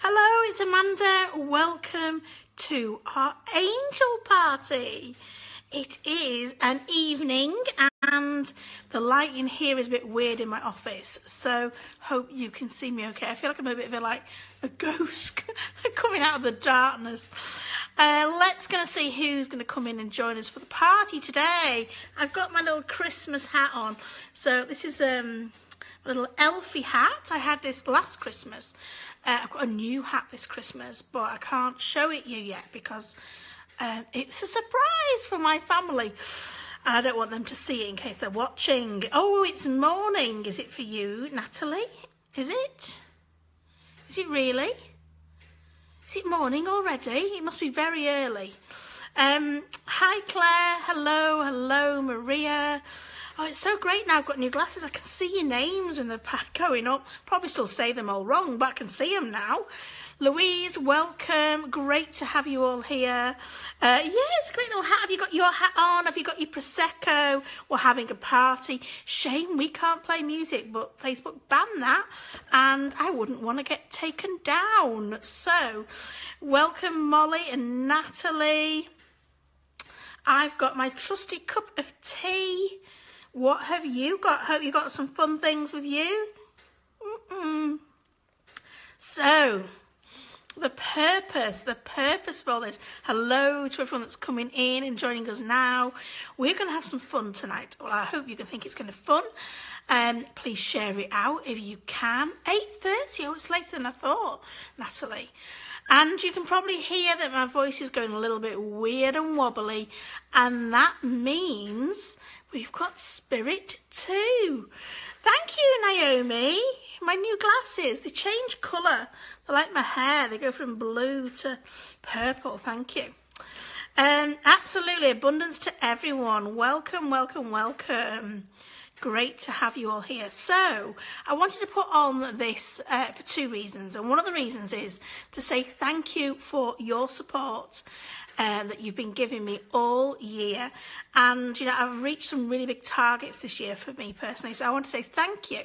Hello, it's Amanda. Welcome to our angel party. It is an evening and the lighting here is a bit weird in my office, so hope you can see me okay. I feel like I'm a bit of a ghost coming out of the darkness. Let's go see who's going to come in and join us for the party today. I've got my little Christmas hat on. So this is a little elfie hat. I had this last Christmas. I've got a new hat this Christmas, but I can't show it you yet because it's a surprise for my family. And I don't want them to see it in case they're watching. Oh, it's morning. Is it for you, Natalie? Is it? Is it really? Is it morning already? It must be very early. Hi, Claire. Hello, Maria. Oh, it's so great now I've got new glasses. I can see your names when they're going up. Probably still say them all wrong, but I can see them now. Louise, welcome. Great to have you all here. Yes, great little hat. Have you got your hat on? Have you got your Prosecco? We're having a party. Shame we can't play music, but Facebook banned that, and I wouldn't want to get taken down. So, welcome Molly and Natalie. I've got my trusty cup of tea. What have you got? Hope you got some fun things with you. So, the purpose for all this. Hello to everyone that's coming in and joining us now. We're going to have some fun tonight. Well, I hope you can think it's going to be fun. Please share it out if you can. 8:30. Oh, it's later than I thought, Natalie. And you can probably hear that my voice is going a little bit weird and wobbly. And that means we've got Spirit too. Thank you, Naomi. My new glasses, they change colour. They're like my hair. They go from blue to purple. Thank you. Absolutely. Abundance to everyone. Welcome, welcome, welcome. Great to have you all here. So I wanted to put on this for two reasons. And one of the reasons is to say thank you for your support that you've been giving me all year. And, you know, I've reached some really big targets this year for me personally. So I want to say thank you.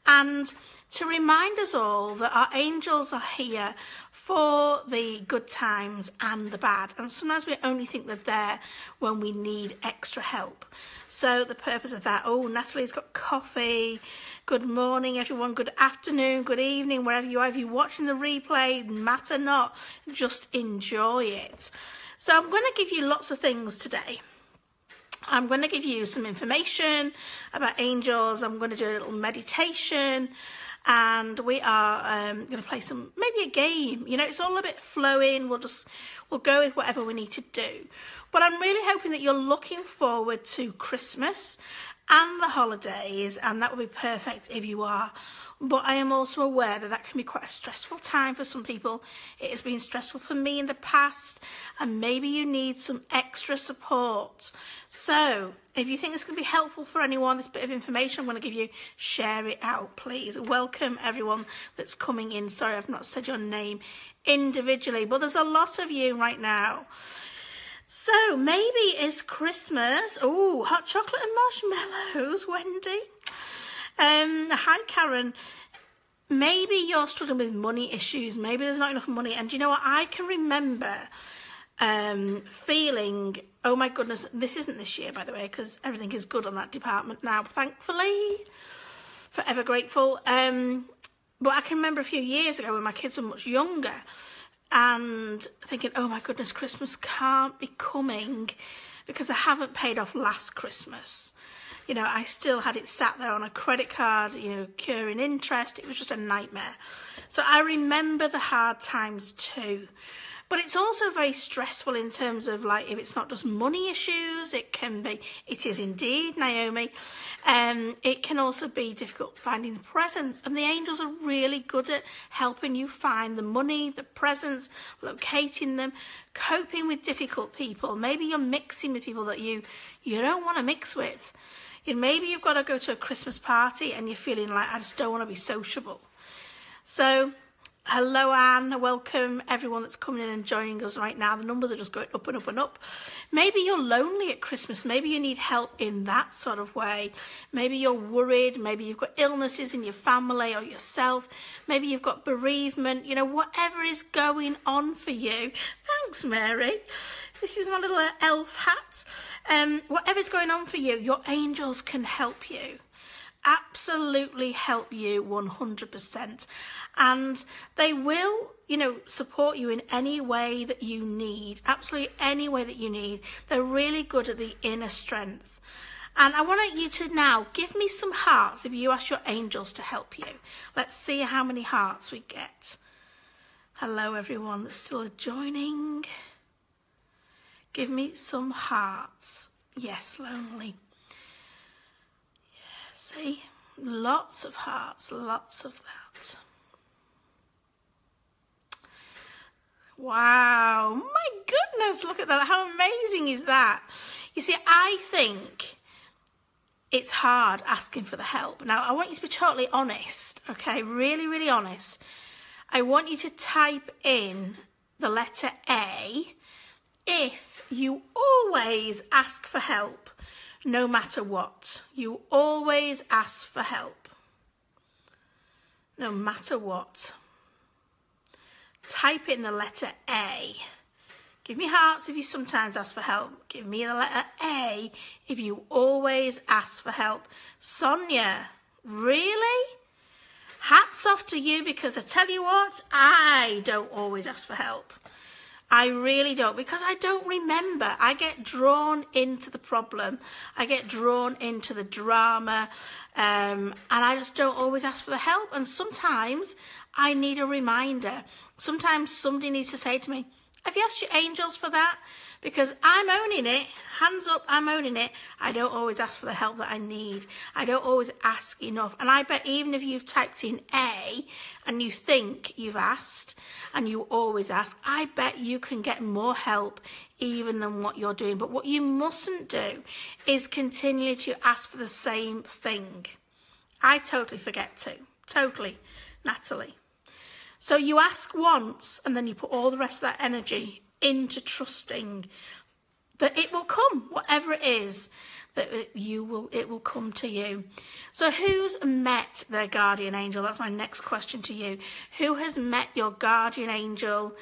And to remind us all that our angels are here for the good times and the bad. And sometimes we only think they're there when we need extra help. So the purpose of that, oh, Natalie's got coffee. Good morning, everyone. Good afternoon, good evening, wherever you are. If you're watching the replay, matter not, just enjoy it. So I'm going to give you lots of things today. I'm going to give you some information about angels. I'm going to do a little meditation. And we are going to play maybe a game. You know, it's all a bit flowing. We'll go with whatever we need to do. But I'm really hoping that you're looking forward to Christmas and the holidays, and that will be perfect if you are. But I am also aware that that can be quite a stressful time for some people. It has been stressful for me in the past, and maybe you need some extra support. So if you think it's going to be helpful for anyone, this bit of information I'm going to give you, share it out, please. Welcome everyone that's coming in. Sorry, I've not said your name individually, but there's a lot of you right now. So maybe it's Christmas. Oh, hot chocolate and marshmallows, Wendy. Hi, Karen. Maybe you're struggling with money issues. Maybe there's not enough money. And you know what? I can remember feeling, oh my goodness, this isn't this year, by the way, because everything is good on that department now, thankfully. Forever grateful. But I can remember a few years ago when my kids were much younger and thinking, oh my goodness, Christmas can't be coming because I haven't paid off last Christmas. You know, I still had it sat there on a credit card, you know, curing interest. It was just a nightmare. So I remember the hard times too. But it's also very stressful in terms of, like, if it's not just money issues, it is indeed, Naomi. It can also be difficult finding the presents. And the angels are really good at helping you find the money, the presents, locating them, coping with difficult people. Maybe you're mixing with people that you don't want to mix with. Maybe you've got to go to a Christmas party and you're feeling like, I just don't want to be sociable. So Hello, Anne. Welcome everyone that's coming in and joining us right now. The numbers are just going up and up and up. Maybe you're lonely at Christmas. Maybe you need help in that sort of way. Maybe you're worried. Maybe you've got illnesses in your family or yourself. Maybe you've got bereavement. You know, whatever is going on for you. Thanks, Mary. This is my little elf hat. Whatever's going on for you, your angels can help you. Absolutely help you 100%. And they will, you know, support you in any way that you need. Absolutely any way that you need. They're really good at the inner strength. And I want you to now give me some hearts if you ask your angels to help you. Let's see how many hearts we get. Hello, everyone that's still joining. Give me some hearts. Yes, lonely. Yeah, see? Lots of hearts, lots of that. Wow, my goodness, look at that. How amazing is that? You see, I think it's hard asking for the help. Now, I want you to be totally honest, okay? Really, really honest. I want you to type in the letter A if you always ask for help, no matter what. You always ask for help, no matter what. Type in the letter A. Give me hearts if you sometimes ask for help. Give me the letter A if you always ask for help. Sonia, really? Hats off to you, because I tell you what, I don't always ask for help. I really don't, because I don't remember. I get drawn into the problem. I get drawn into the drama, and I just don't always ask for the help. And sometimes I need a reminder. Sometimes somebody needs to say to me, have you asked your angels for that? Because I'm owning it. Hands up, I'm owning it. I don't always ask for the help that I need. I don't always ask enough. And I bet even if you've typed in A and you think you've asked and you always ask, I bet you can get more help even than what you're doing. But what you mustn't do is continue to ask for the same thing. I totally forget to. Totally. Natalie. So you ask once and then you put all the rest of that energy into trusting that it will come, whatever it is, that it will come to you. So who's met their guardian angel? That's my next question to you. Who has met your guardian angel?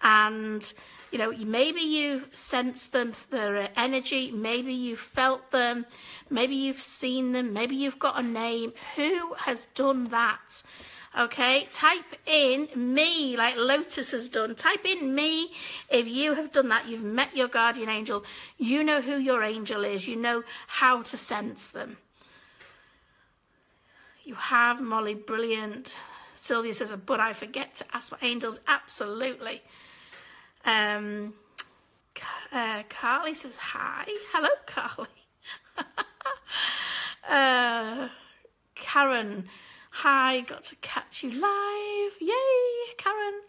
And you know, maybe you've sensed them, their energy, maybe you've felt them, maybe you've seen them, maybe you've got a name. Who has done that? Okay, type in me like Lotus has done. Type in me if you have done that. You've met your guardian angel. You know who your angel is. You know how to sense them. You have, Molly, brilliant. Sylvia says, but I forget to ask my angels. Absolutely. Carly says, hi. Hello, Carly. Karen, hi, got to catch you live. Yay, Karen.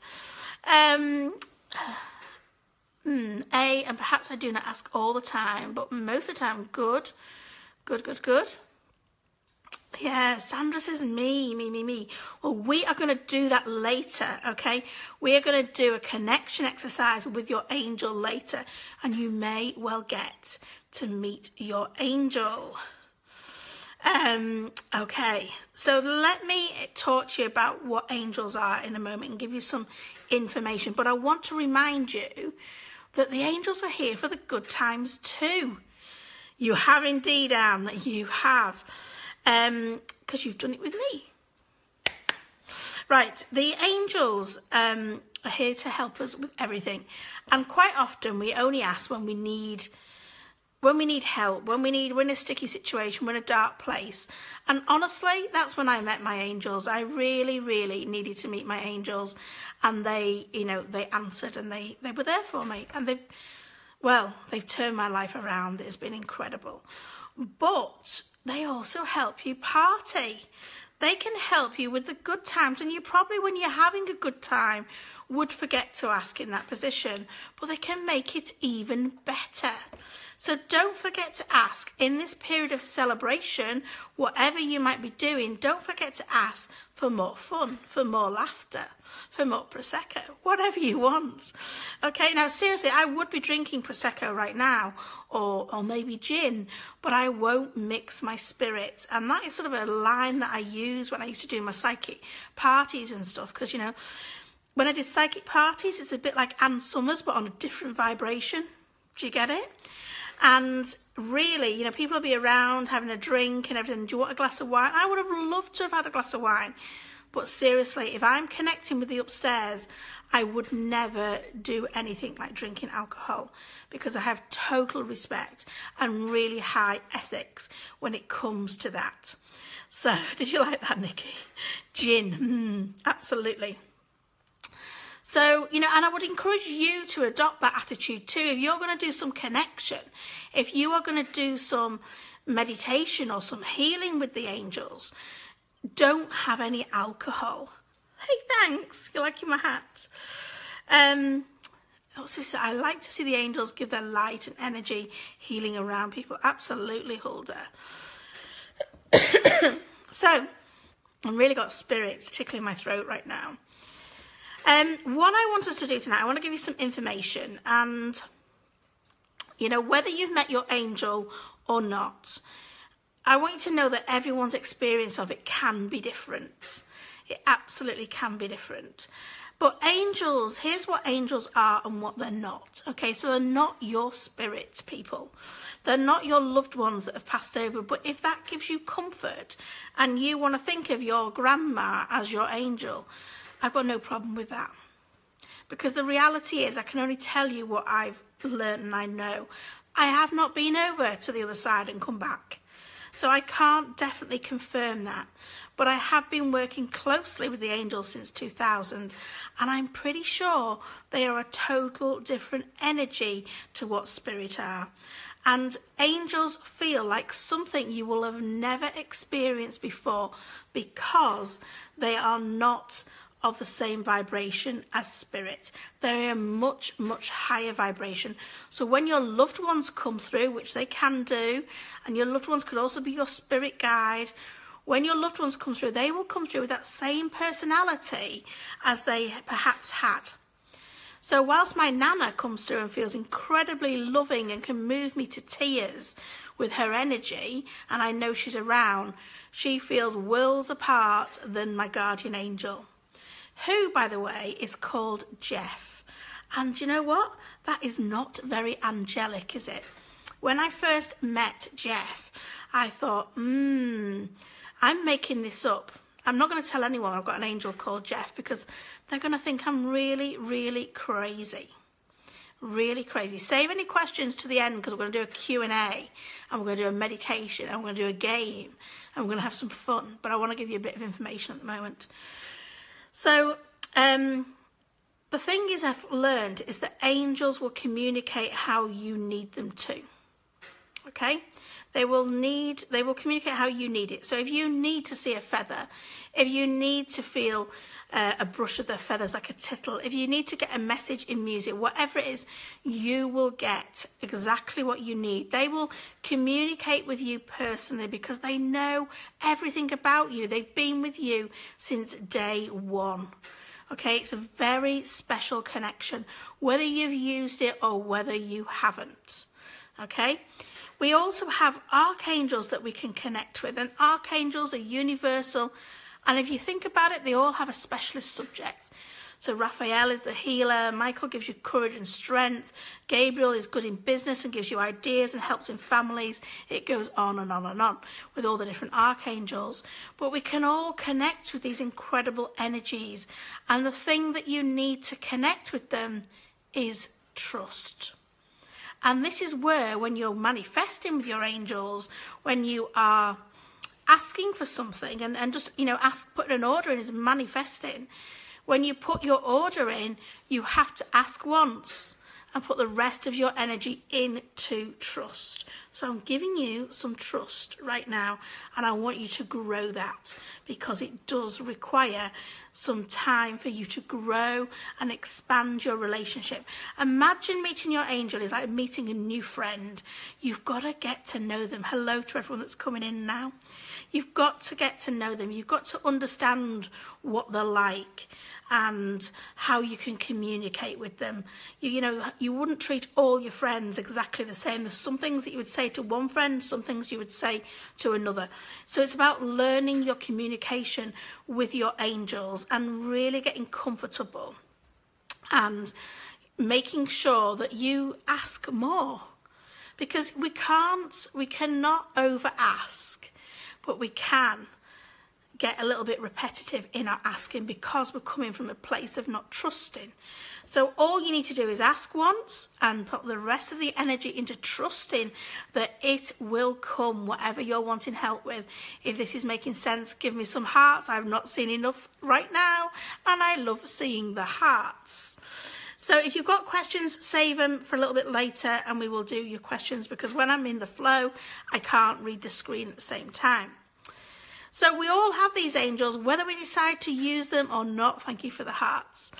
A, and perhaps I do not ask all the time, but most of the time, good. Yeah, Sandra says me. Well, we are going to do that later, okay? We are going to do a connection exercise with your angel later, and you may well get to meet your angel. Okay, so let me talk to you about what angels are in a moment and give you some information. But I want to remind you that the angels are here for the good times too. You have indeed, Anne, you have. Because you've done it with me. Right, the angels are here to help us with everything. And quite often we only ask when we need help, when we're in a sticky situation, we're in a dark place. And honestly, that's when I met my angels. I really, really needed to meet my angels. And they answered and they were there for me. And they've turned my life around. It's been incredible. But they also help you party. They can help you with the good times. And you probably, when you're having a good time, would forget to ask in that position. But they can make it even better. So don't forget to ask in this period of celebration, whatever you might be doing, don't forget to ask for more fun, for more laughter, for more Prosecco, whatever you want. Okay, now seriously, I would be drinking Prosecco right now, or maybe gin, but I won't mix my spirits. And that is sort of a line that I use when I used to do my psychic parties and stuff, because, you know, when I did psychic parties, it's a bit like Ann Summers, but on a different vibration. Do you get it? And really, you know, people will be around having a drink and everything. Do you want a glass of wine? I would have loved to have had a glass of wine. But seriously, if I'm connecting with the upstairs, I would never do anything like drinking alcohol, because I have total respect and really high ethics when it comes to that. So, did you like that, Nikki? Gin, absolutely. So, you know, and I would encourage you to adopt that attitude too. If you're going to do some connection, if you are going to do some meditation or some healing with the angels, don't have any alcohol. Hey, thanks. You're liking my hat. Also, I like to see the angels give their light and energy healing around people. Absolutely, Hulda. So, I've really got spirits tickling my throat right now. What I want us to do tonight, I want to give you some information, and, you know, whether you've met your angel or not, I want you to know that everyone's experience of it can be different. It absolutely can be different. But angels, here's what angels are and what they're not. Okay, so they're not your spirit people. They're not your loved ones that have passed over. But if that gives you comfort and you want to think of your grandma as your angel, I've got no problem with that. Because the reality is, I can only tell you what I've learned and I know. I have not been over to the other side and come back. So I can't definitely confirm that. But I have been working closely with the angels since 2000. And I'm pretty sure they are a total different energy to what spirit are. And angels feel like something you will have never experienced before, because they are not of the same vibration as spirit. They're a much, much higher vibration. So when your loved ones come through, which they can do, and your loved ones could also be your spirit guide, when your loved ones come through, they will come through with that same personality as they perhaps had. So whilst my Nana comes through and feels incredibly loving and can move me to tears with her energy, and I know she's around, she feels worlds apart than my guardian angel, who, by the way, is called Jeff. And you know what? That is not very angelic, is it? When I first met Jeff, I thought, I'm making this up. I'm not going to tell anyone I've got an angel called Jeff, because they're going to think I'm really, really crazy. Really crazy. Save any questions to the end, because we're going to do a Q&A, and we're going to do a meditation, and we're going to do a game, and we're going to have some fun. But I want to give you a bit of information at the moment. So, the thing is, I've learned is that angels will communicate how you need them to. Okay? They will communicate how you need it. So if you need to see a feather, if you need to feel a brush of their feathers like a tittle, if you need to get a message in music, whatever it is, you will get exactly what you need. They will communicate with you personally, because they know everything about you. They've been with you since day one. Okay, it's a very special connection, whether you've used it or whether you haven't. Okay? We also have archangels that we can connect with, and archangels are universal. And if you think about it, they all have a specialist subject. So Raphael is the healer, Michael gives you courage and strength, Gabriel is good in business and gives you ideas and helps in families. It goes on and on and on with all the different archangels. But we can all connect with these incredible energies. And the thing that you need to connect with them is trust. And this is where, when you're manifesting with your angels, when you are asking for something and just, you know, putting an order in is manifesting. When you put your order in, you have to ask once and put the rest of your energy into trust. So I'm giving you some trust right now, and I want you to grow that, because it does require some time for you to grow and expand your relationship. Imagine meeting your angel is like meeting a new friend. You've got to get to know them. Hello to everyone that's coming in now. You've got to get to know them. You've got to understand what they're like and how you can communicate with them. You know, you wouldn't treat all your friends exactly the same. There's some things that you would say to one friend, some things you would say to another. So it's about learning your communication with your angels and really getting comfortable and making sure that you ask more, because we cannot over ask, but we can get a little bit repetitive in our asking, because we're coming from a place of not trusting. So all you need to do is ask once and put the rest of the energy into trusting that it will come, whatever you're wanting help with. If this is making sense, give me some hearts. I've not seen enough right now, and I love seeing the hearts. So if you've got questions, save them for a little bit later and we will do your questions, because when I'm in the flow, I can't read the screen at the same time. So we all have these angels, whether we decide to use them or not. Thank you for the hearts.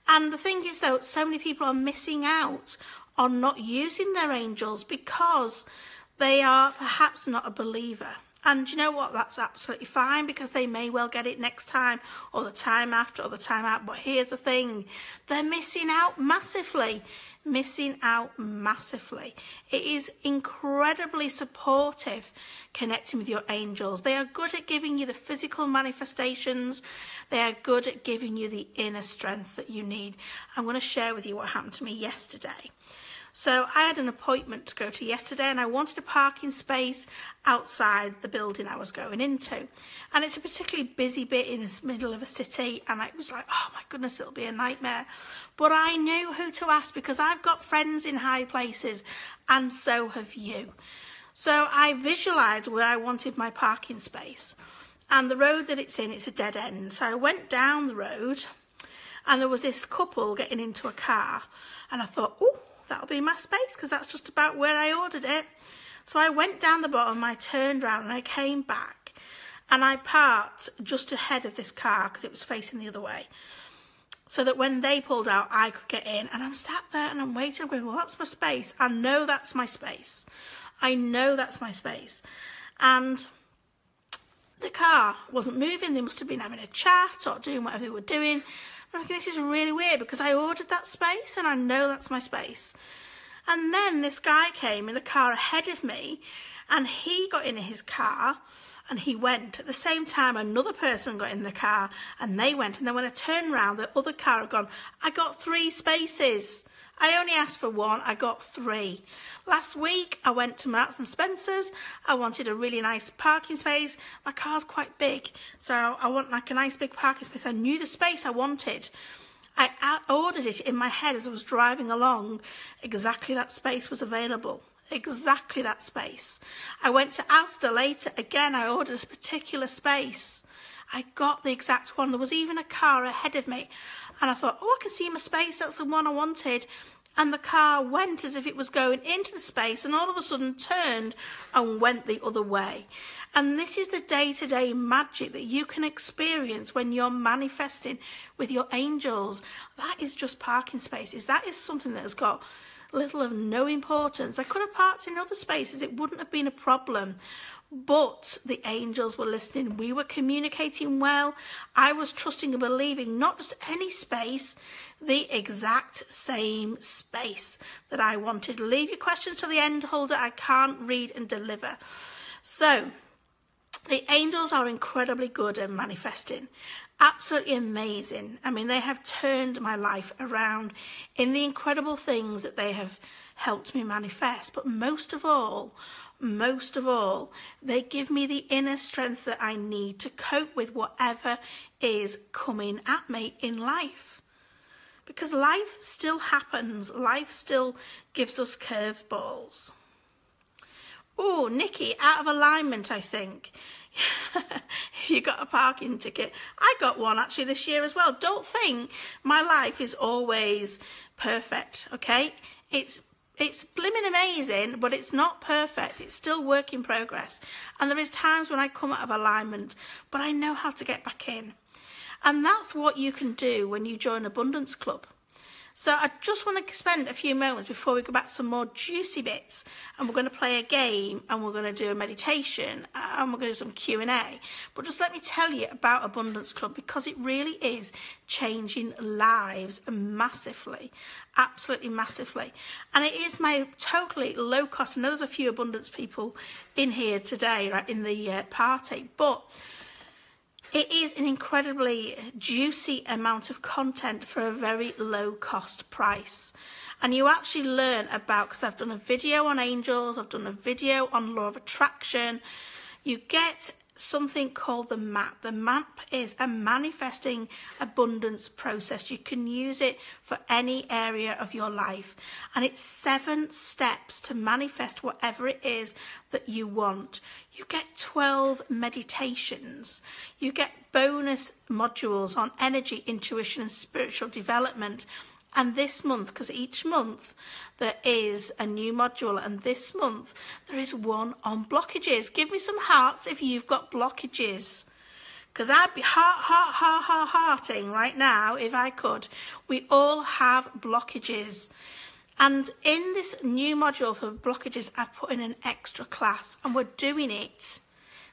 And the thing is, though, so many people are missing out on not using their angels because they are perhaps not a believer. And you know what? That's absolutely fine, because they may well get it next time or the time after or the time out. But here's the thing. They're missing out massively. Missing out massively. It is incredibly supportive connecting with your angels. They are good at giving you the physical manifestations. They are good at giving you the inner strength that you need. I'm going to share with you what happened to me yesterday. So I had an appointment to go to yesterday, and I wanted a parking space outside the building I was going into. And it's a particularly busy bit in the middle of a city, and I was like, oh my goodness, it'll be a nightmare. But I knew who to ask, because I've got friends in high places, and so have you. So I visualised where I wanted my parking space, and the road that it's in, it's a dead end. So I went down the road, and there was this couple getting into a car, and I thought, oh, that'll be my space, because that's just about where I ordered it. So I went down the bottom, I turned around and I came back, and I parked just ahead of this car because it was facing the other way, so that when they pulled out I could get in. And I'm sat there and I'm waiting. I'm going, well, that's my space. I know that's my space. I know that's my space. And the car wasn't moving. They must have been having a chat or doing whatever they were doing. I'm thinking, this is really weird, because I ordered that space and I know that's my space. And then this guy came in the car ahead of me, and he got in his car and he went. At the same time, another person got in the car and they went. And then when I turned around, the other car had gone. I got 3 spaces. I only asked for 1, I got 3. Last week, I went to Marks and Spencer's. I wanted a really nice parking space. My car's quite big, so I want like a nice big parking space. I knew the space I wanted. I ordered it in my head as I was driving along. Exactly that space was available. Exactly that space. I went to Asda later. Again, I ordered this particular space. I got the exact one. There was even a car ahead of me. And I thought, oh, I can see my space. That's the one I wanted. And the car went as if it was going into the space, and all of a sudden turned and went the other way. And this is the day-to-day magic that you can experience when you're manifesting with your angels. That is just parking spaces. That is something that has got little of no importance. I could have parked in other spaces. It wouldn't have been a problem. But the angels were listening. We were communicating well. I was trusting and believing not just any space, the exact same space that I wanted. Leave your questions to the end, Holder. I can't read and deliver. So the angels are incredibly good at manifesting. Absolutely amazing. I mean, they have turned my life around in the incredible things that they have helped me manifest. But most of all, they give me the inner strength that I need to cope with whatever is coming at me in life. Because life still happens. Life still gives us curveballs. Oh, Nikki, out of alignment, I think. If you got a parking ticket. I got one actually this year as well. Don't think my life is always perfect, okay? It's It's blimmin' amazing, but it's not perfect. It's still work in progress. And there is times when I come out of alignment, but I know how to get back in. And that's what you can do when you join Abundance Club. So I just want to spend a few moments before we go back to some more juicy bits, and we're going to play a game, and we're going to do a meditation, and we're going to do some Q&A. But just let me tell you about Abundance Club, because it really is changing lives massively, absolutely massively. And it is my totally low cost. I know there's a few abundance people in here today, right, in the party, but it is an incredibly juicy amount of content for a very low cost price. And you actually learn about, because I've done a video on angels, I've done a video on law of attraction, you get something called the map. The map is a manifesting abundance process. You can use it for any area of your life. And it's 7 steps to manifest whatever it is that you want. You get 12 meditations. You get bonus modules on energy, intuition, and spiritual development. And this month, because each month there is a new module, and this month there is one on blockages. Give me some hearts if you've got blockages, because I'd be hearting right now if I could. We all have blockages. And in this new module for blockages, I've put in an extra class, and we're doing it.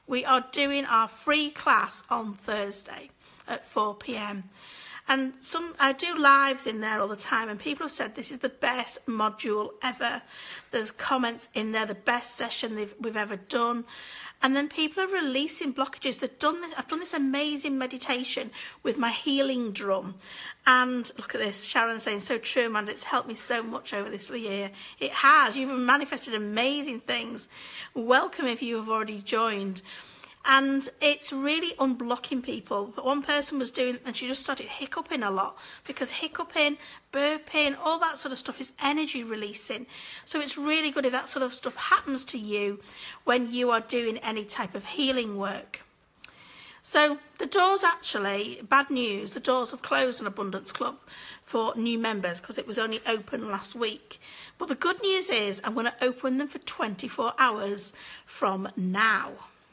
We are doing our free class on Thursday at 4 p.m. And I do lives in there all the time, and people have said this is the best module ever. There's comments in there, the best session we've ever done. And then people are releasing blockages. I've done this amazing meditation with my healing drum. And look at this, Sharon saying, so true, Amanda, it's helped me so much over this year. It has. You've manifested amazing things. Welcome if you have already joined. And it's really unblocking people. But one person was doing, and she just started hiccuping a lot, because hiccuping, burping, all that sort of stuff is energy releasing. So it's really good if that sort of stuff happens to you when you are doing any type of healing work. So the doors, actually, bad news, the doors have closed on Abundance Club for new members because it was only open last week. But the good news is I'm going to open them for 24 hours from now.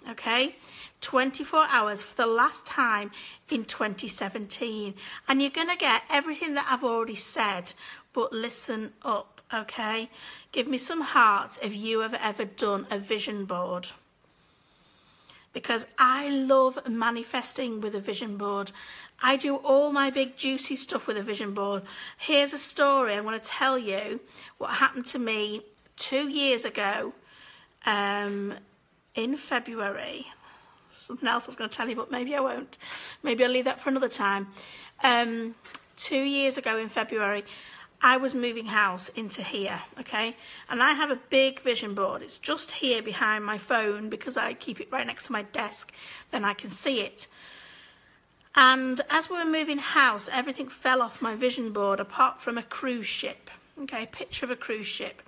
Okay, 24 hours for the last time in 2017. And you're going to get everything that I've already said, but listen up, okay? Give me some hearts if you have ever done a vision board. Because I love manifesting with a vision board. I do all my big juicy stuff with a vision board. Here's a story. I want to tell you what happened to me 2 years ago. In February. Something else I was going to tell you, but maybe I won't. Maybe I'll leave that for another time. 2 years ago in February, I was moving house into here, okay? And I have a big vision board. It's just here behind my phone because I keep it right next to my desk. Then I can see it. And as we were moving house, everything fell off my vision board apart from a cruise ship. Okay, a picture of a cruise ship.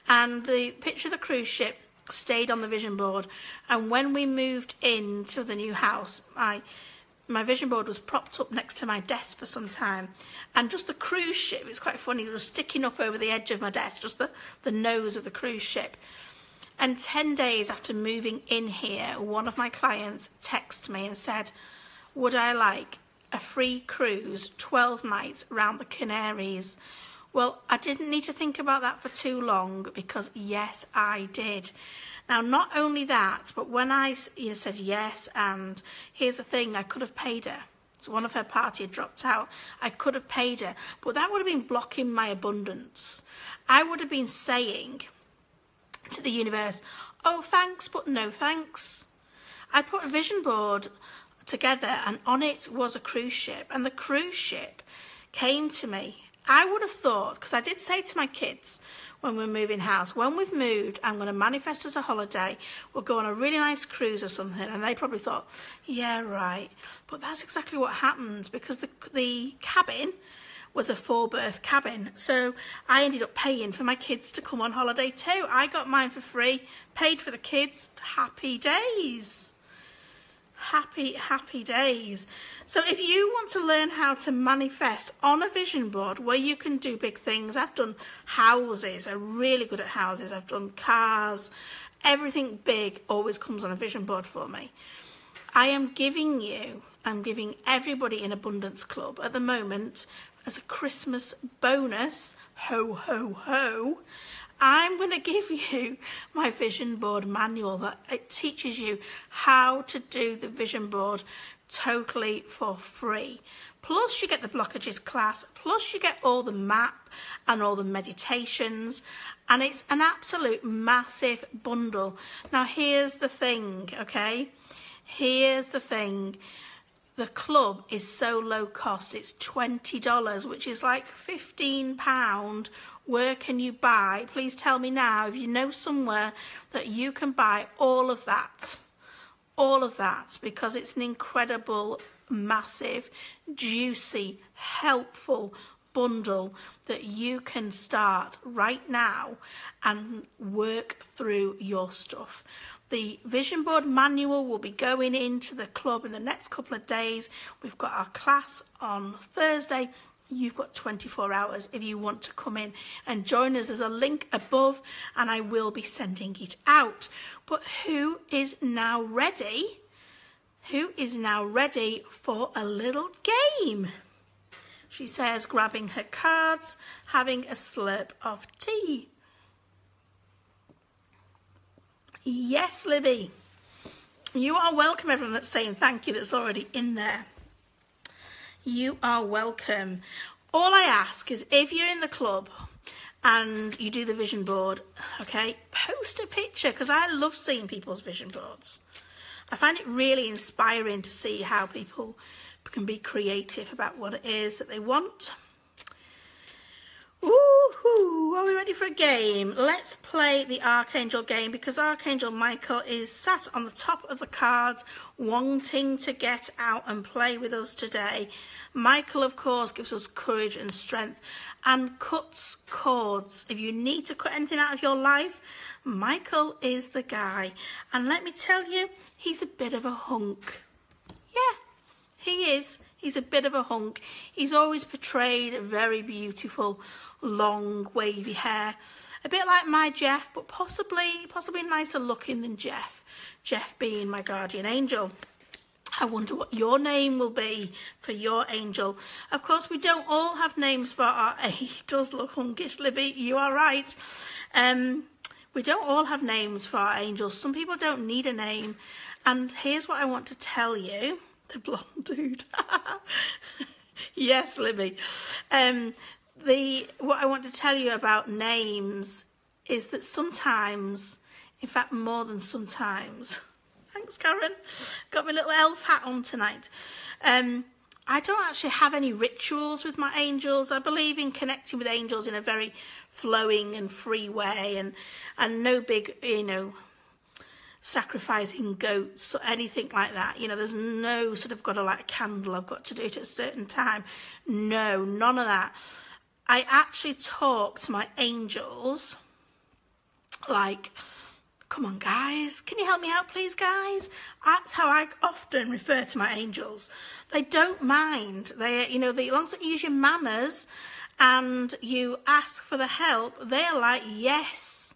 And the picture of the cruise ship stayed on the vision board, and when we moved into the new house, my vision board was propped up next to my desk for some time, and just the cruise ship, it's quite funny, it was sticking up over the edge of my desk, just the nose of the cruise ship. And 10 days after moving in here, one of my clients texted me and said, would I like a free cruise 12 nights around the Canaries? Well, I didn't need to think about that for too long, because yes, I did. Now, not only that, but when I said yes, and here's the thing, I could have paid her. So one of her party had dropped out. I could have paid her, but that would have been blocking my abundance. I would have been saying to the universe, oh, thanks, but no thanks. I put a vision board together, and on it was a cruise ship, and the cruise ship came to me. I would have thought, because I did say to my kids when we're moving house, when we've moved, I'm going to manifest as a holiday. We'll go on a really nice cruise or something. And they probably thought, yeah, right. But that's exactly what happened, because the cabin was a 4-berth cabin. So I ended up paying for my kids to come on holiday too. I got mine for free, paid for the kids. Happy days. happy days. So if you want to learn how to manifest on a vision board where you can do big things, I've done houses, I'm really good at houses, I've done cars, everything big always comes on a vision board for me. I'm giving everybody in Abundance Club at the moment as a Christmas bonus, ho ho ho, I'm going to give you my vision board manual that it teaches you how to do the vision board totally for free. Plus you get the blockages class, plus you get all the map and all the meditations, and it's an absolute massive bundle. Now here's the thing, okay? Here's the thing. The club is so low cost, it's $20, which is like £15. Where can you buy? Please tell me now if you know somewhere that you can buy all of that, because it's an incredible, massive, juicy, helpful bundle that you can start right now and work through your stuff. The vision board manual will be going into the club in the next couple of days. We've got our class on Thursday. You've got 24 hours if you want to come in and join us. There's a link above and I will be sending it out. But who is now ready? Who is now ready for a little game? She says, grabbing her cards, having a slurp of tea. Yes, Libby. You are welcome, everyone that's saying thank you that's already in there. You are welcome. All I ask is if you're in the club and you do the vision board, okay, post a picture, because I love seeing people's vision boards. I find it really inspiring to see how people can be creative about what it is that they want. Woohoo! Are we ready for a game? Let's play the Archangel game, because Archangel Michael is sat on the top of the cards wanting to get out and play with us today. Michael, of course, gives us courage and strength and cuts cords. If you need to cut anything out of your life, Michael is the guy. And let me tell you, he's a bit of a hunk. Yeah, he is. He's a bit of a hunk. He's always portrayed very beautiful, long, wavy hair. A bit like my Jeff, but possibly nicer looking than Jeff. Jeff being my guardian angel. I wonder what your name will be for your angel. Of course, we don't all have names for our... He does look hunkish, Libby. You are right. We don't all have names for our angels. Some people don't need a name. And here's what I want to tell you. The blonde dude. Yes, Libby. What I want to tell you about names is that sometimes, in fact more than sometimes, thanks Karen, got my little elf hat on tonight. I don't actually have any rituals with my angels. I believe in connecting with angels in a very flowing and free way, and no big, sacrificing goats or anything like that. There's no sort of got to light a candle, I've got to do it at a certain time. No, none of that. I actually talk to my angels like, come on guys, can you help me out please guys? That's how I often refer to my angels. They don't mind. They, as long as you use your manners and you ask for the help, they're like, yes.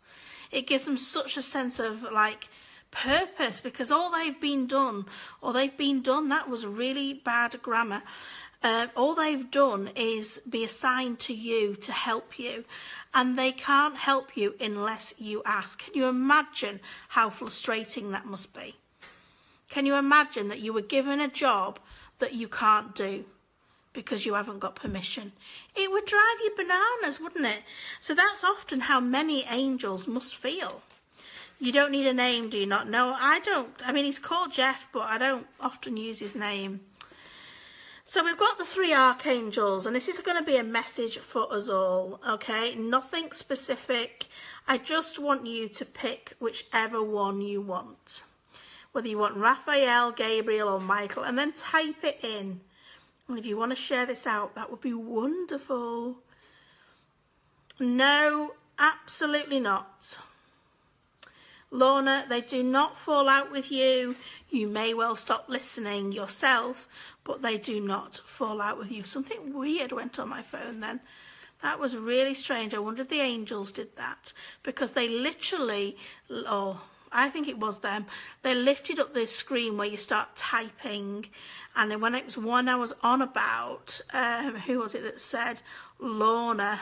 It gives them such a sense of like purpose, because all they've been done, that was really bad grammar. All they've done is be assigned to you to help you, and they can't help you unless you ask. Can you imagine how frustrating that must be? Can you imagine that you were given a job that you can't do because you haven't got permission? It would drive you bananas, wouldn't it? So that's often how many angels must feel. You don't need a name, do you not? No, I don't. I mean, he's called Jeff, but I don't often use his name. So we've got the 3 archangels, and this is going to be a message for us all, okay? Nothing specific. I just want you to pick whichever one you want. Whether you want Raphael, Gabriel, or Michael, and then type it in. And if you want to share this out, that would be wonderful. No, absolutely not. Lorna, they do not fall out with you. You may well stop listening yourself, but they do not fall out with you. Something weird went on my phone then. That was really strange. I wonder if the angels did that, because they literally, or I think it was them, they lifted up the screen where you start typing, and then when it was one I was on about, who was it that said Lorna?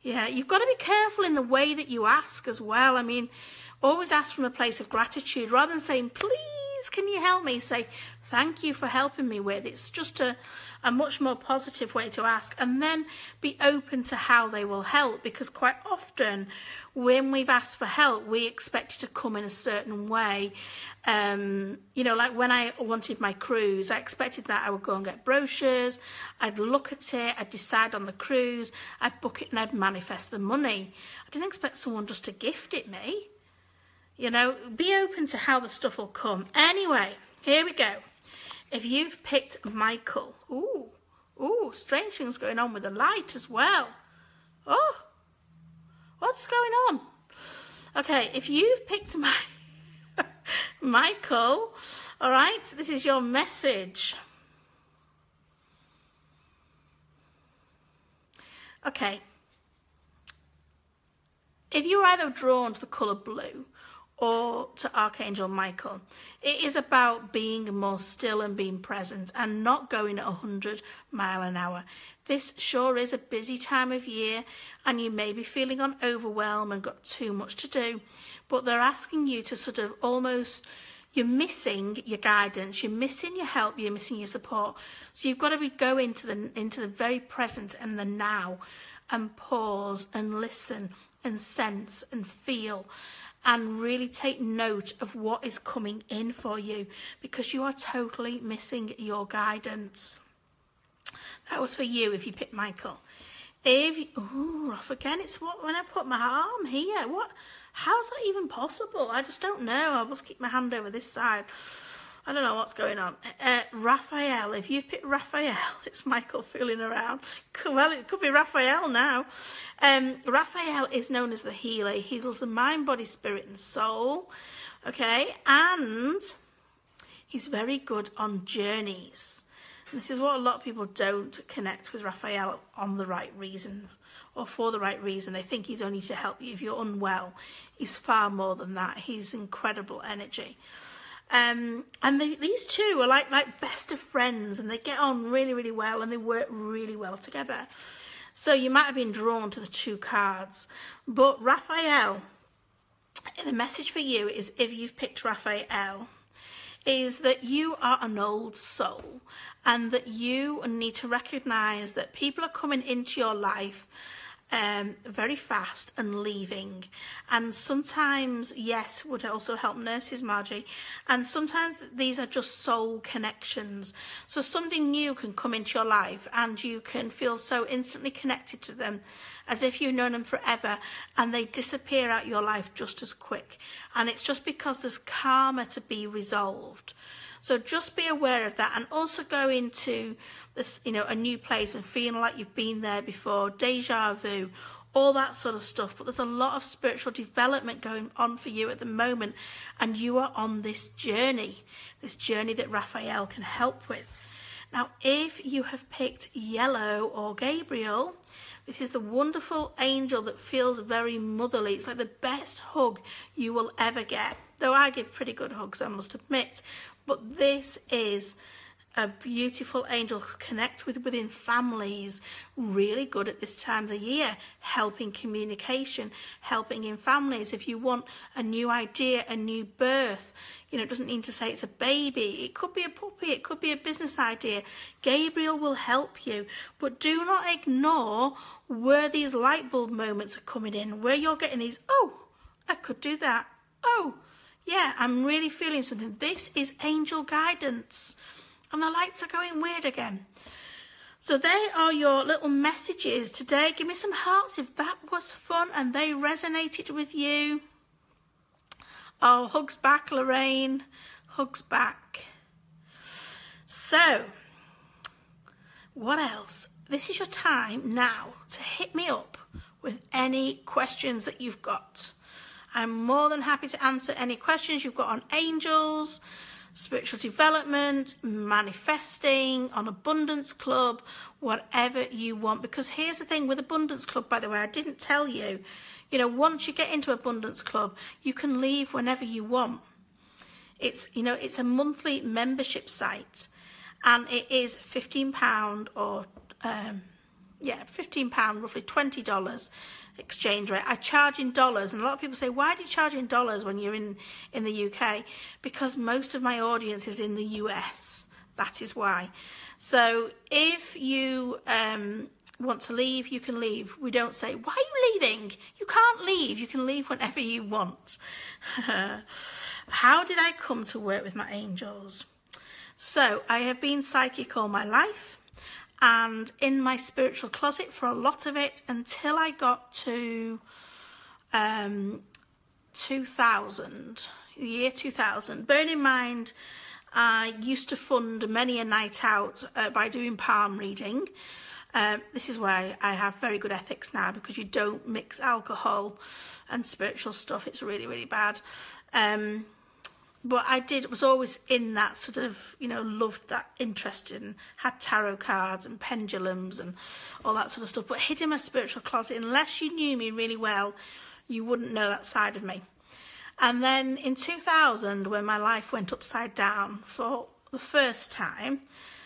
Yeah, you've got to be careful in the way that you ask as well. I mean, always ask from a place of gratitude rather than saying, please, can you help me? Say, thank you for helping me with. It's just a much more positive way to ask, and then be open to how they will help, because quite often when we've asked for help, we expect it to come in a certain way. You know, like when I wanted my cruise, I expected that I would go and get brochures, I'd look at it, I'd decide on the cruise, I'd book it and I'd manifest the money. I didn't expect someone just to gift it me. You know, be open to how the stuff will come. Anyway, here we go. If you've picked Michael, ooh, strange things going on with the light as well. Oh, what's going on? Okay, if you've picked Michael, all right, this is your message. Okay. If you're either drawn to the colour blue or to Archangel Michael, it is about being more still and being present and not going at 100 miles an hour. This sure is a busy time of year, and you may be feeling overwhelmed and got too much to do, but they're asking you to sort of almost, you're missing your guidance, you're missing your help, you're missing your support. So you've got to go into the very present and the now, and pause and listen and sense and feel, and really take note of what is coming in for you, because you are totally missing your guidance. That was for you if you picked Michael. Off again, it's when I put my arm here. How's that even possible? I just don't know. I'll just keep my hand over this side. I don't know what's going on. Raphael, if you've picked Raphael, it's Michael fooling around. Well, it could be Raphael now. Raphael is known as the healer. He heals the mind, body, spirit and soul. Okay, and he's very good on journeys. And this is what a lot of people don't connect with Raphael on the right reason, or for the right reason. They think he's only to help you if you're unwell. He's far more than that. He's incredible energy. And these two are like best of friends, and they get on really, really well, and they work really well together. So you might have been drawn to the two cards. But Raphael, the message for you is, if you've picked Raphael, is that you are an old soul, and that you need to recognize that people are coming into your life very fast and leaving. And sometimes, yes, would also help nurses, Margie, and sometimes these are just soul connections. So something new can come into your life, and you can feel so instantly connected to them, as if you've known them forever, and they disappear out your life just as quick. And it's just because there's karma to be resolved. So just be aware of that, and also go into this, you know, a new place and feeling like you've been there before, deja vu, all that sort of stuff. But there's a lot of spiritual development going on for you at the moment, and you are on this journey that Raphael can help with. Now, if you have picked yellow or Gabriel, this is the wonderful angel that feels very motherly. It's like the best hug you will ever get. Though I give pretty good hugs, I must admit. But this is a beautiful angel to connect with within families. Really good at this time of the year. Helping communication, helping in families. If you want a new idea, a new birth, you know, it doesn't need to say it's a baby. It could be a puppy. It could be a business idea. Gabriel will help you. But do not ignore where these light bulb moments are coming in, where you're getting these, oh, I could do that. Oh, yeah, I'm really feeling something. This is angel guidance. And the lights are going weird again. So they are your little messages today. Give me some hearts if that was fun and they resonated with you. Oh, hugs back, Lorraine. Hugs back. So, what else? This is your time now to hit me up with any questions that you've got. I'm more than happy to answer any questions you've got on angels, spiritual development, manifesting, on Abundance Club, whatever you want. Because here's the thing with Abundance Club, by the way, I didn't tell you, you know, once you get into Abundance Club, you can leave whenever you want. It's, you know, it's a monthly membership site, and it is £15 or, £15, roughly $20 exchange rate. I charge in dollars, and a lot of people say, why do you charge in dollars when you're in the UK? Because most of my audience is in the US. That is why. So if you want to leave, you can leave. We don't say, why are you leaving? You can't leave. You can leave whenever you want. How did I come to work with my angels? So I have been psychic all my life, and in my spiritual closet for a lot of it until I got to 2000, the year 2000. Bear in mind, I used to fund many a night out by doing palm reading. This is why I have very good ethics now, because you don't mix alcohol and spiritual stuff. It's really, really bad. But I was always in that sort of, you know, loved that, interested, and had tarot cards and pendulums and all that sort of stuff. But hid in my spiritual closet, unless you knew me really well, you wouldn't know that side of me. And then in 2000, when my life went upside down for the first time,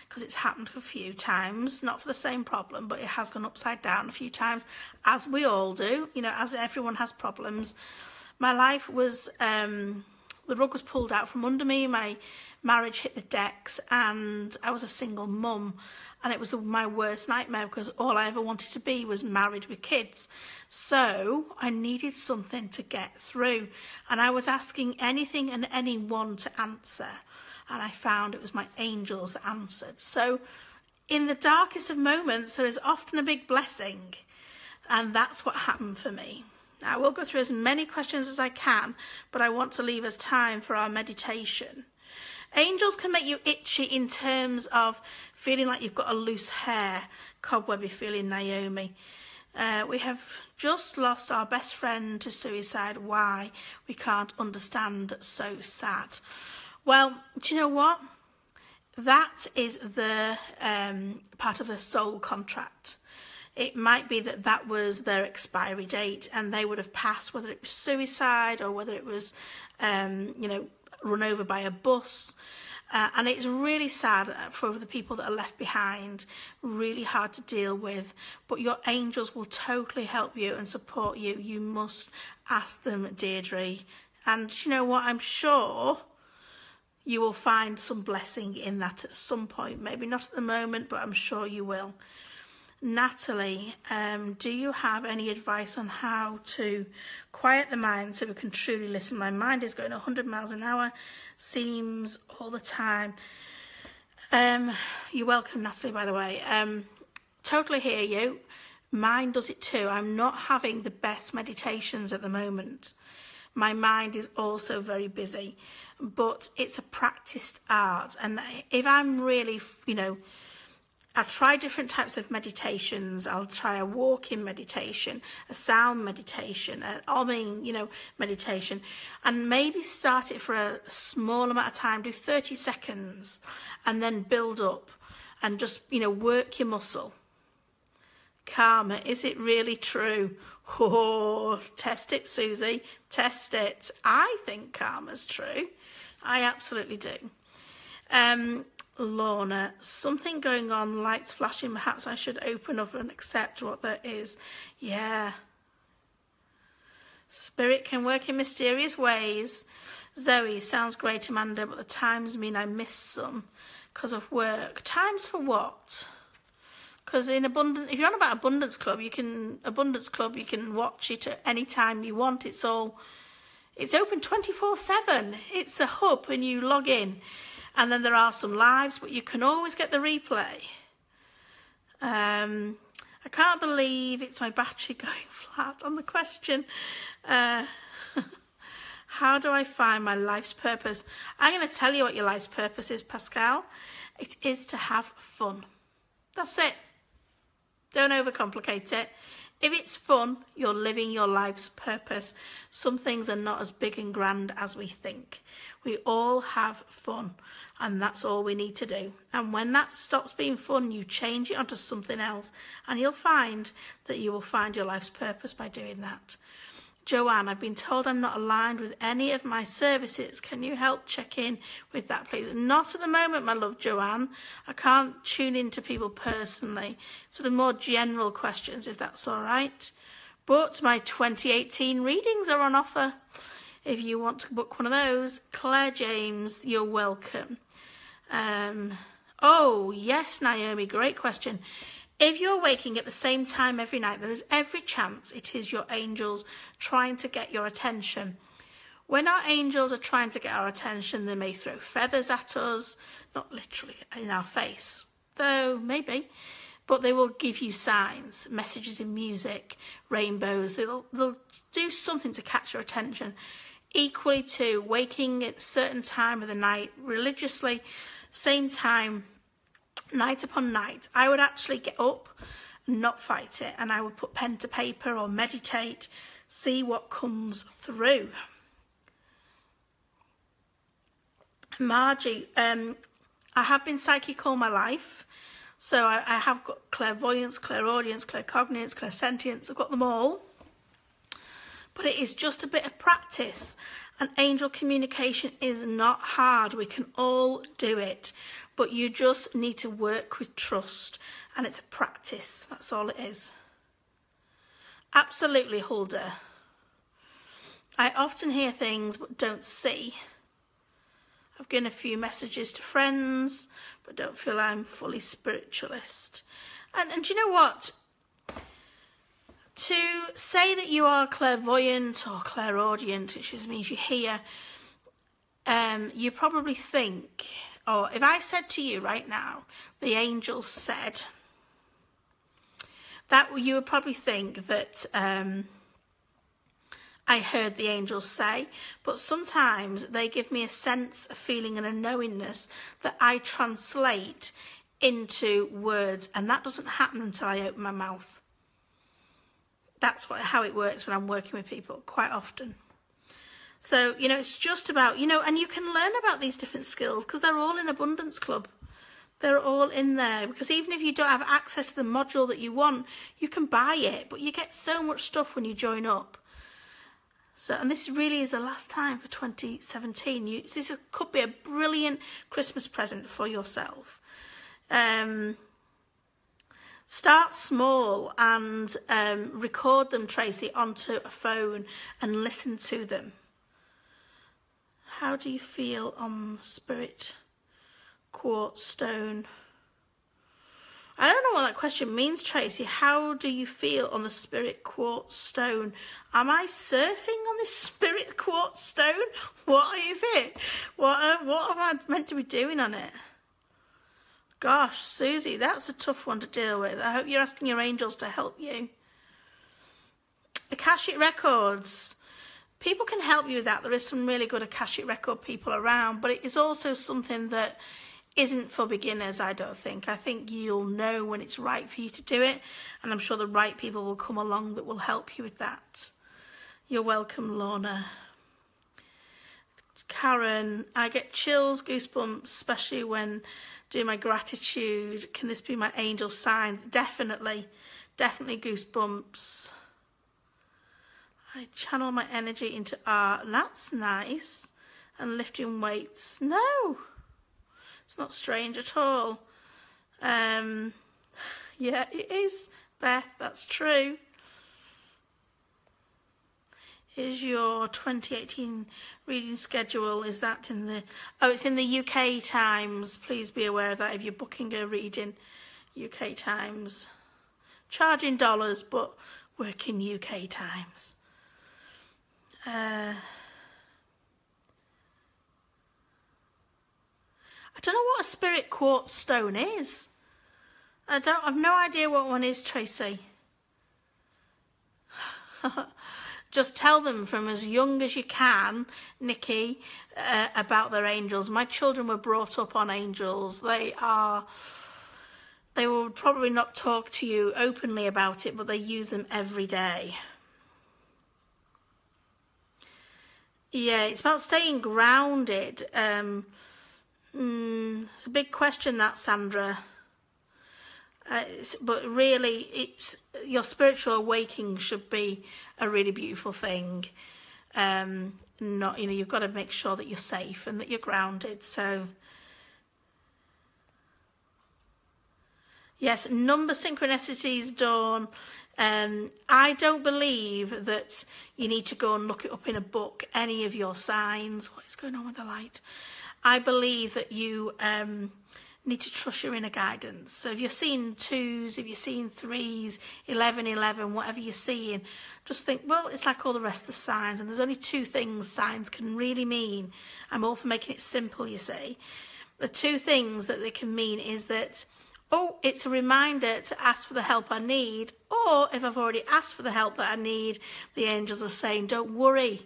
because it's happened a few times, not for the same problem, but it has gone upside down a few times, as we all do, you know, as everyone has problems. My life was... the rug was pulled out from under me, my marriage hit the decks, and I was a single mum. And it was my worst nightmare, because all I ever wanted to be was married with kids. So I needed something to get through. And I was asking anything and anyone to answer. And I found it was my angels that answered. So in the darkest of moments, there is often a big blessing. And that's what happened for me. Now, I will go through as many questions as I can, but I want to leave us time for our meditation. Angels can make you itchy in terms of feeling like you've got a loose hair, cobwebby feeling, Naomi. We have just lost our best friend to suicide. Why? We can't understand. So sad. Well, do you know what? That is the part of the soul contract. It might be that that was their expiry date, and they would have passed, whether it was suicide or whether it was, you know, run over by a bus. And it's really sad for the people that are left behind, really hard to deal with. But your angels will totally help you and support you. You must ask them, Deirdre. And you know what? I'm sure you will find some blessing in that at some point. Maybe not at the moment, but I'm sure you will. Natalie, do you have any advice on how to quiet the mind so we can truly listen? My mind is going 100 miles an hour, seems all the time. You're welcome, Natalie, by the way. Totally hear you. Mine does it too. I'm not having the best meditations at the moment. My mind is also very busy, but it's a practiced art. And if I'm really, you know, I'll try different types of meditations. I'll try a walking meditation, a sound meditation, an oming, you know, meditation, and maybe start it for a small amount of time, do 30 seconds, and then build up and just, you know, work your muscle. Karma, is it really true? Oh, test it, Susie, test it. I think karma's true. I absolutely do. Lorna, something going on, lights flashing, perhaps I should open up and accept what there is. Yeah. Spirit can work in mysterious ways. Zoe, sounds great, Amanda, but the times mean I miss some because of work. Times for what? Because in Abundance, if you're on about Abundance Club, you can watch it at any time you want. It's open 24/7. It's a hub and you log in. And then there are some lives, but you can always get the replay. I can't believe it's my battery going flat on the question. How do I find my life's purpose? I'm going to tell you what your life's purpose is, Pascal. It is to have fun. That's it. Don't overcomplicate it. If it's fun, you're living your life's purpose. Some things are not as big and grand as we think. We all have fun, and that's all we need to do. And when that stops being fun, you change it onto something else, and you'll find that you will find your life's purpose by doing that. Joanne, I've been told I'm not aligned with any of my services. Can you help check in with that, please? Not at the moment, my love, Joanne. I can't tune into people personally. Sort of more general questions, if that's all right. But my 2018 readings are on offer. If you want to book one of those, Claire James, you're welcome. Oh, yes, Naomi, great question. If you're waking at the same time every night, there is every chance it is your angels trying to get your attention. When our angels are trying to get our attention, they may throw feathers at us, not literally in our face, though maybe, but they will give you signs, messages in music, rainbows. They'll do something to catch your attention. Equally too, waking at a certain time of the night, religiously, same time, night upon night, I would actually get up and not fight it, and I would put pen to paper or meditate, see what comes through. Margie, I have been psychic all my life, so I have got clairvoyance, clairaudience, claircognizance, clairsentience, I've got them all, but it is just a bit of practice, and angel communication is not hard. We can all do it. But you just need to work with trust, and it's a practice. That's all it is. Absolutely, Hulda. I often hear things but don't see. I've given a few messages to friends, but don't feel I'm fully spiritualist. And do you know what? To say that you are clairvoyant or clairaudient, which just means you hear, you probably think, or if I said to you right now, the angels said, that you would probably think that I heard the angels say, but sometimes they give me a sense, a feeling and a knowingness that I translate into words, and that doesn't happen until I open my mouth. That's how it works when I'm working with people quite often. So, it's just about, and you can learn about these different skills because they're all in Abundance Club. They're all in there, because even if you don't have access to the module that you want, you can buy it, but you get so much stuff when you join up. So, and this really is the last time for 2017. This could be a brilliant Christmas present for yourself. Start small and record them, Tracy, onto a phone and listen to them. How do you feel on spirit quartz stone? I don't know what that question means, Tracy. How do you feel on the spirit quartz stone? Am I surfing on this spirit quartz stone? What is it? What am I meant to be doing on it? Gosh, Susie, that's a tough one to deal with. I hope you're asking your angels to help you. Akashic Records. People can help you with that. There is some really good Akashic Record people around, but it is also something that isn't for beginners, I don't think. I think you'll know when it's right for you to do it, and I'm sure the right people will come along that will help you with that. You're welcome, Lorna. Karen, I get chills, goosebumps, especially when doing my gratitude. Can this be my angel signs? Definitely goosebumps. I channel my energy into art. That's nice. And lifting weights. No, it's not strange at all. Yeah, it is, Beth. That's true. Is your 2018 reading schedule, is that in the... Oh, it's in the UK times. Please be aware of that if you're booking a reading. UK times. Charging dollars, but working UK times. I don't know what a spirit quartz stone is. I've no idea what one is, Tracy. Just tell them from as young as you can, Nikki, about their angels. My children were brought up on angels. They are they will probably not talk to you openly about it, but they use them every day. Yeah, it's about staying grounded. It's a big question, that, Sandra. But really, it's your spiritual awakening should be a really beautiful thing. Not, you've got to make sure that you're safe and that you're grounded. So, yes, number synchronicities, Dawn. I don't believe that you need to go and look it up in a book, any of your signs. What is going on with the light? I believe that you need to trust your inner guidance. So if you're seeing 2s, if you're seeing 3s, 11, whatever you're seeing, just think, well, it's like all the rest of the signs, and there's only 2 things signs can really mean. I'm all for making it simple, you see. The 2 things that they can mean is that, oh, it's a reminder to ask for the help I need, or if I've already asked for the help that I need, the angels are saying, don't worry,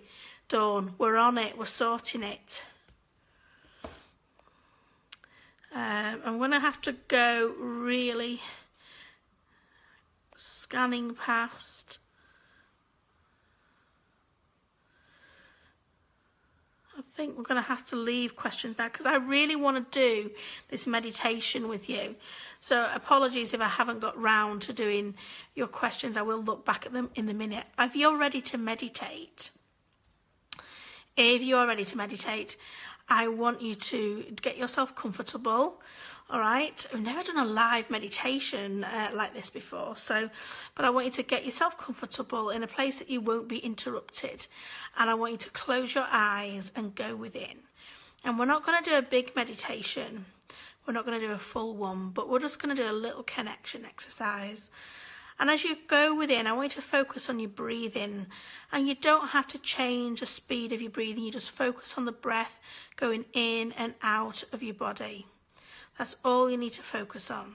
Dawn, we're on it, we're sorting it. I'm going to have to go really scanning past. I think we're going to have to leave questions now because I really want to do this meditation with you. So apologies if I haven't got round to doing your questions. I will look back at them in a minute. If you're ready to meditate, I want you to get yourself comfortable. All right, I've never done a live meditation like this before, but I want you to get yourself comfortable in a place that you won't be interrupted, and I want you to close your eyes and go within. And we're not going to do a big meditation, we're not going to do a full one, but we're just going to do a little connection exercise. And as you go within, I want you to focus on your breathing, and you don't have to change the speed of your breathing, you just focus on the breath going in and out of your body. That's all you need to focus on.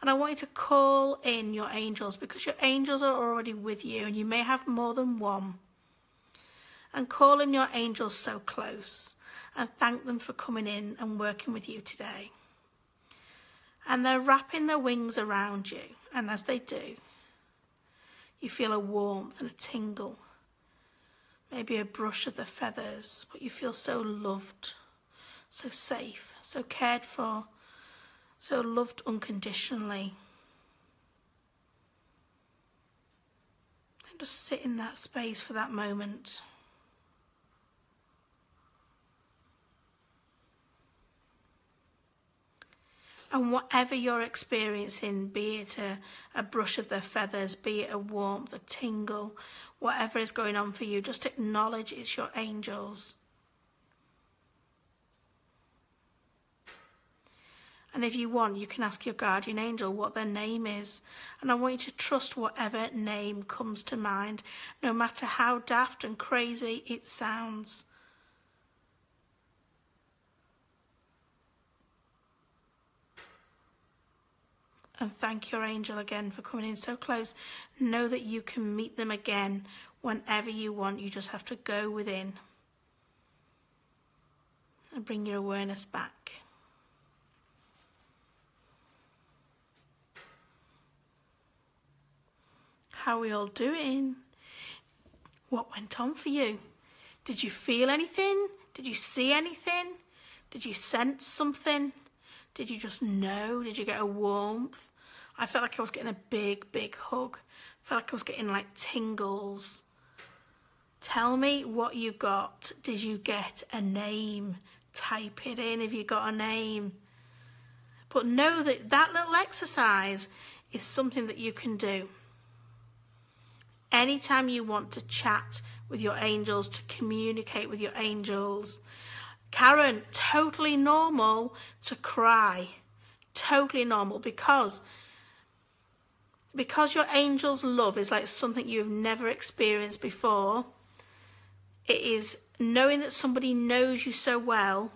And I want you to call in your angels, because your angels are already with you, and you may have more than one. And call in your angels so close, and thank them for coming in and working with you today. And they're wrapping their wings around you, and as they do, you feel a warmth and a tingle, maybe a brush of the feathers, but you feel so loved, so safe, so cared for, so loved unconditionally. And just sit in that space for that moment. And whatever you're experiencing, be it a brush of their feathers, be it a warmth, a tingle, whatever is going on for you, just acknowledge it's your angels. And if you want, you can ask your guardian angel what their name is. And I want you to trust whatever name comes to mind, no matter how daft and crazy it sounds. And thank your angel again for coming in so close. Know that you can meet them again whenever you want. You just have to go within and bring your awareness back. How are we all doing? What went on for you? Did you feel anything? Did you see anything? Did you sense something? Did you just know? Did you get a warmth? I felt like I was getting a big, big hug. I felt like I was getting like tingles. Tell me what you got. Did you get a name? Type it in if you got a name. But know that that little exercise is something that you can do. Anytime you want to chat with your angels, to communicate with your angels. Karen, totally normal to cry. Totally normal, because your angel's love is like something you've never experienced before. It is knowing that somebody knows you so well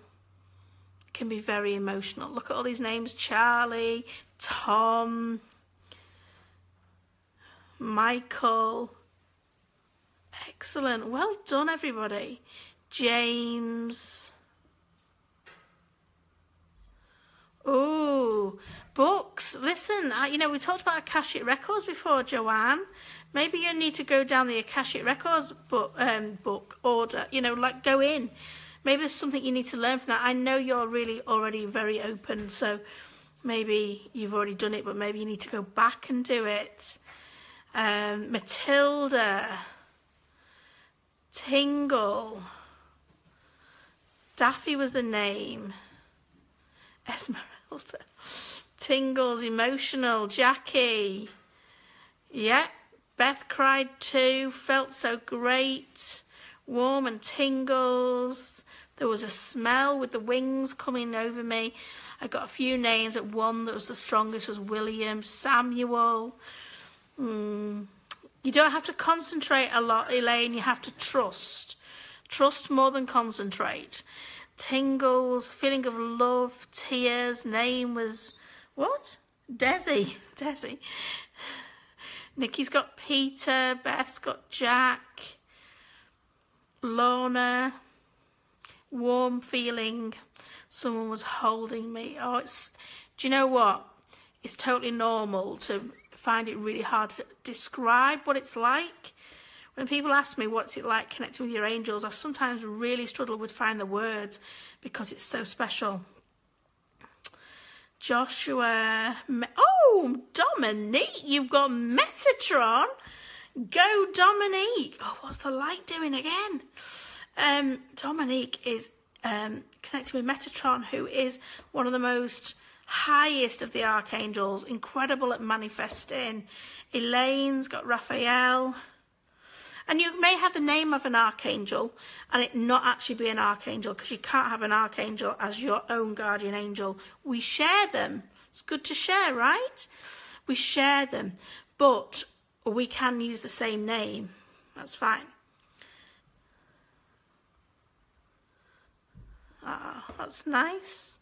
can be very emotional. Look at all these names: Charlie, Tom, Michael. Excellent. Well done, everybody. James. Oh, Books. Listen, you know, we talked about Akashic Records before, Joanne. Maybe you need to go down the Akashic Records book order, you know, like go in. Maybe there's something you need to learn from that. I know you're really already very open, so maybe you've already done it, but maybe you need to go back and do it. Matilda. Tingle. Daffy was the name. Esmeralda. Tingles, emotional. Jackie. Yep. Beth cried too. Felt so great. Warm and tingles. There was a smell with the wings coming over me. I got a few names, but one that was the strongest was William. Samuel. You don't have to concentrate a lot, Elaine. You have to trust. Trust more than concentrate. Tingles, feeling of love, tears. Name was, what? Desi. Desi. Nikki's got Peter. Beth's got Jack. Lorna. Warm feeling. Someone was holding me. Oh, do you know what? It's totally normal to find it really hard to describe what it's like. When people ask me what's it like connecting with your angels, I sometimes really struggle with finding the words because it's so special. Joshua. Oh, Dominique, you've got Metatron. Go, Dominique. Oh, what's the light doing again? Dominique is connected with Metatron, who is one of the most highest of the archangels, incredible at manifesting. Elaine's got Raphael. And you may have the name of an archangel and it not actually be an archangel, because you can't have an archangel as your own guardian angel. We share them. It's good to share, right? We share them, but we can use the same name. That's fine. Ah, that's nice.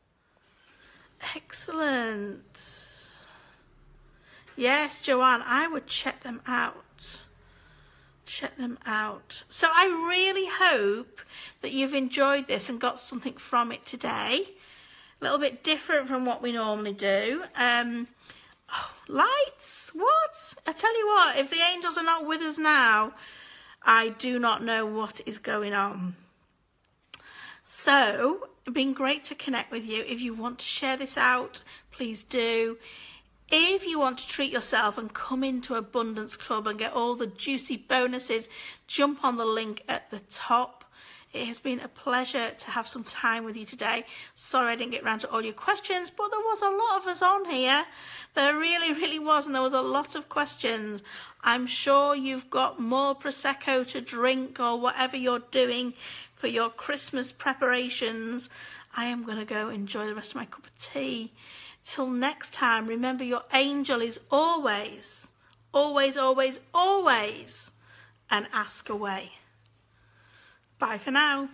Excellent. Yes, Joanne, I would check them out. Check them out. So I really hope that you've enjoyed this and got something from it today. A little bit different from what we normally do. Lights? What? I tell you what, if the angels are not with us now, I do not know what is going on. So, it's been great to connect with you. If you want to share this out, please do. If you want to treat yourself and come into Abundance Club and get all the juicy bonuses, jump on the link at the top. It has been a pleasure to have some time with you today. Sorry I didn't get around to all your questions, but there was a lot of us on here. There really was, and there was a lot of questions. I'm sure you've got more Prosecco to drink or whatever you're doing for your Christmas preparations. I am going to go enjoy the rest of my cup of tea. Till next time, remember your angel is always, always, always, always an ask away. Bye for now.